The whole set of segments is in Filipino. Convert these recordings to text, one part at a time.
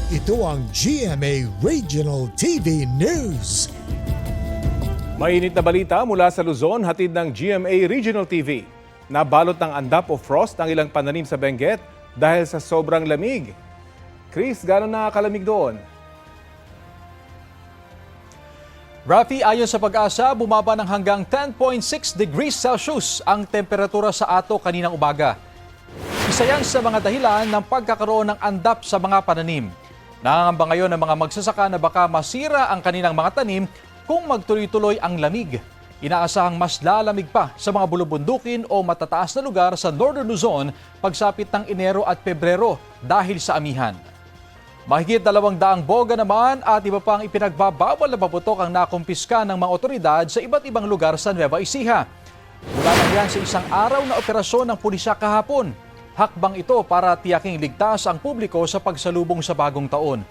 Ito ang GMA Regional TV News. Mainit na balita mula sa Luzon, hatid ng GMA Regional TV. Nabalot ng andap o frost ang ilang pananim sa Benguet dahil sa sobrang lamig. Chris, gano'n nakakalamig doon? Rafi, ayon sa Pag-asa, bumaba ng hanggang 10.6 degrees Celsius ang temperatura sa Ato kaninang umaga. Isa yan sa mga dahilan ng pagkakaroon ng andap sa mga pananim. Nangangamba ngayon ng mga magsasaka na baka masira ang kanilang mga tanim kung magtuloy-tuloy ang lamig. Inaasahang mas lalamig pa sa mga bulubundukin o matataas na lugar sa Northern Luzon pagsapit ng Enero at Pebrero dahil sa amihan. Mahigit 200 boga naman at iba pang ipinagbabawal na paputok ang nakumpiska ng mga otoridad sa iba't ibang lugar sa Nueva Ecija. Mula lang yan sa isang araw na operasyon ng pulisya kahapon. Hakbang ito para tiyaking ligtas ang publiko sa pagsalubong sa bagong taon.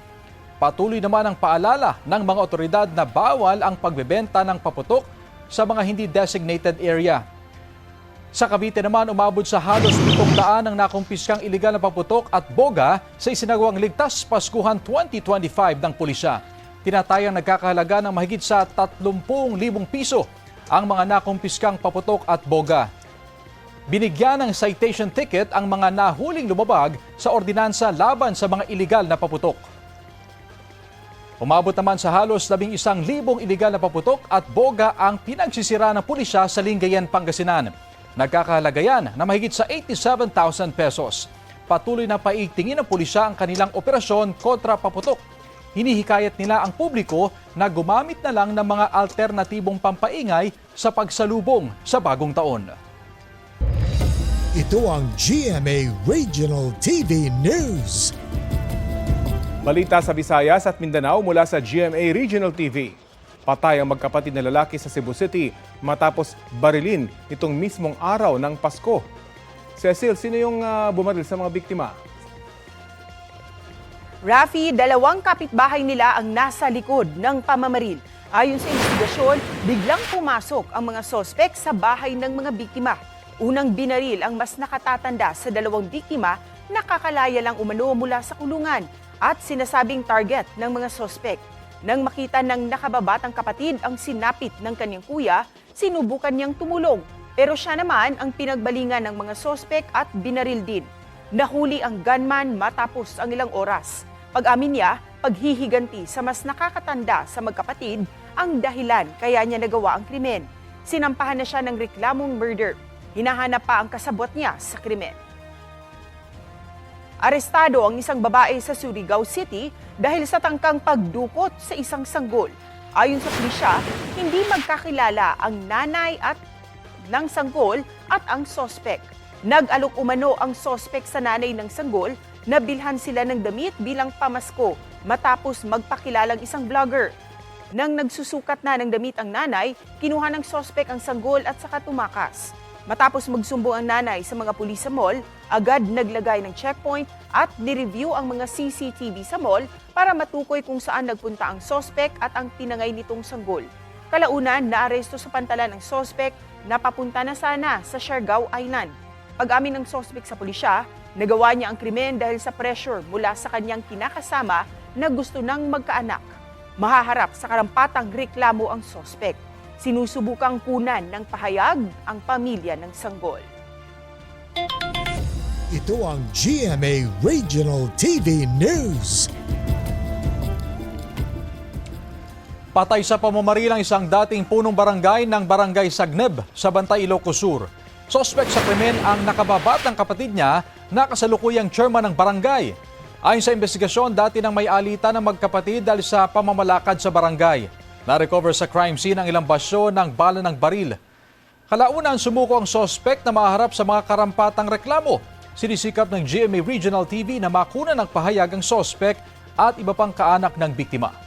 Patuloy naman ang paalala ng mga otoridad na bawal ang pagbebenta ng paputok sa mga hindi designated area. Sa Cavite naman, umabot sa halos 700 ang nakumpiskang iligal na paputok at boga sa isinagawang Ligtas Paskuhan 2025 ng pulisya. Tinatayang nagkakahalaga ng mahigit sa 30,000 piso ang mga nakumpiskang paputok at boga. Binigyan ng citation ticket ang mga nahuling lumabag sa ordinansa laban sa mga iligal na paputok. Umabot naman sa halos 11,000 iligal na paputok at boga ang pinagsisira ng pulisya sa Lingayen, Pangasinan. Nagkakahalaga yan na mahigit sa 87,000 pesos. Patuloy na paigtingin ng pulisya ang kanilang operasyon kontra paputok. Hinihikayat nila ang publiko na gumamit na lang ng mga alternatibong pampaingay sa pagsalubong sa bagong taon. Ito ang GMA Regional TV News. Balita sa Visayas at Mindanao mula sa GMA Regional TV. Patay ang magkapatid na lalaki sa Cebu City matapos barilin itong mismong araw ng Pasko. Cecil, sino yung bumaril sa mga biktima? Rafi, 2 kapitbahay nila ang nasa likod ng pamamaril. Ayon sa investigasyon, biglang pumasok ang mga sospek sa bahay ng mga biktima. Unang binaril ang mas nakatatanda sa 2 biktima na kakalaya lang umano mula sa kulungan at sinasabing target ng mga sospek. Nang makita ng nakababatang kapatid ang sinapit ng kanyang kuya, sinubukan niyang tumulong. Pero siya naman ang pinagbalingan ng mga sospek at binaril din. Nahuli ang gunman matapos ang ilang oras. Pag-amin niya, paghihiganti sa mas nakakatanda sa magkapatid ang dahilan kaya niya nagawa ang krimen. Sinampahan na siya ng reklamong murder. Hinahanap pa ang kasabwat niya sa krimen. Arestado ang isang babae sa Surigao City dahil sa tangkang pagdukot sa isang sanggol. Ayon sa pulisya, hindi magkakilala ang nanay at ng sanggol at ang sospek. Nag-alok umano ang sospek sa nanay ng sanggol na bilhan sila ng damit bilang pamasko matapos magpakilalang isang vlogger. Nang nagsusukat na ng damit ang nanay, kinuha ng sospek ang sanggol at saka tumakas. Matapos magsumbong ang nanay sa mga pulis sa mall, agad naglagay ng checkpoint at nireview ang mga CCTV sa mall para matukoy kung saan nagpunta ang sospek at ang tinangay nitong sanggol. Kalaunan, naaresto sa pantalan ang sospek na papunta na sana sa Siargao Island. Pag-amin ng sospek sa pulisya, nagawa niya ang krimen dahil sa pressure mula sa kanyang kinakasama na gusto nang magkaanak. Mahaharap sa karampatang reklamo ang sospek. Sinusubukang kunan ng pahayag ang pamilya ng sanggol. Ito ang GMA Regional TV News. Patay sa pamamarilang isang dating punong barangay ng Barangay Sagneb sa Bantay, Ilocos Sur. Sospek sa krimen ang nakababatang kapatid niya na kasalukuyang chairman ng barangay. Ayon sa investigasyon, dati nang may alitan ng magkapatid dahil sa pamamalakad sa barangay. Na-recover sa crime scene ang ilang basyo ng bala ng baril. Kalaunan, sumuko ang sospek na maharap sa mga karampatang reklamo. Sinisikap ng GMA Regional TV na makunan ng pahayag ang sospek at iba pang kaanak ng biktima.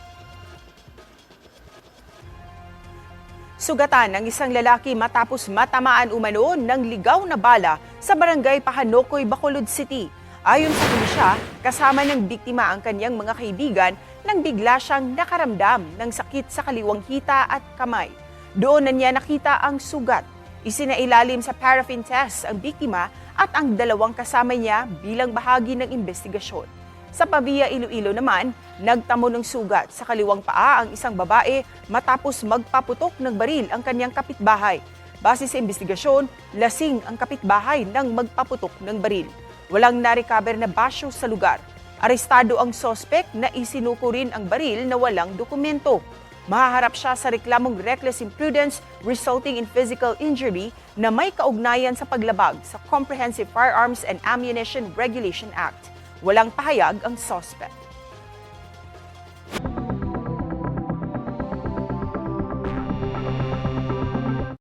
Sugatan ng isang lalaki matapos matamaan umano ng ligaw na bala sa barangay Pahanokoy, Bacolod City. Ayon sa pulisya, kasama ng biktima ang kanyang mga kaibigan nang bigla siyang nakaramdam ng sakit sa kaliwang hita at kamay. Doon na niya nakita ang sugat. Isinailalim sa paraffin test ang biktima at ang 2 kasama niya bilang bahagi ng investigasyon. Sa Pavia, Iloilo naman, nagtamo ng sugat sa kaliwang paa ang isang babae matapos magpaputok ng baril ang kanyang kapitbahay. Base sa investigasyon, lasing ang kapitbahay nang magpaputok ng baril. Walang narecover na basyo sa lugar. Arestado ang sospek na isinuko rin ang baril na walang dokumento. Mahaharap siya sa reklamong reckless imprudence resulting in physical injury na may kaugnayan sa paglabag sa Comprehensive Firearms and Ammunition Regulation Act. Walang pahayag ang sospek.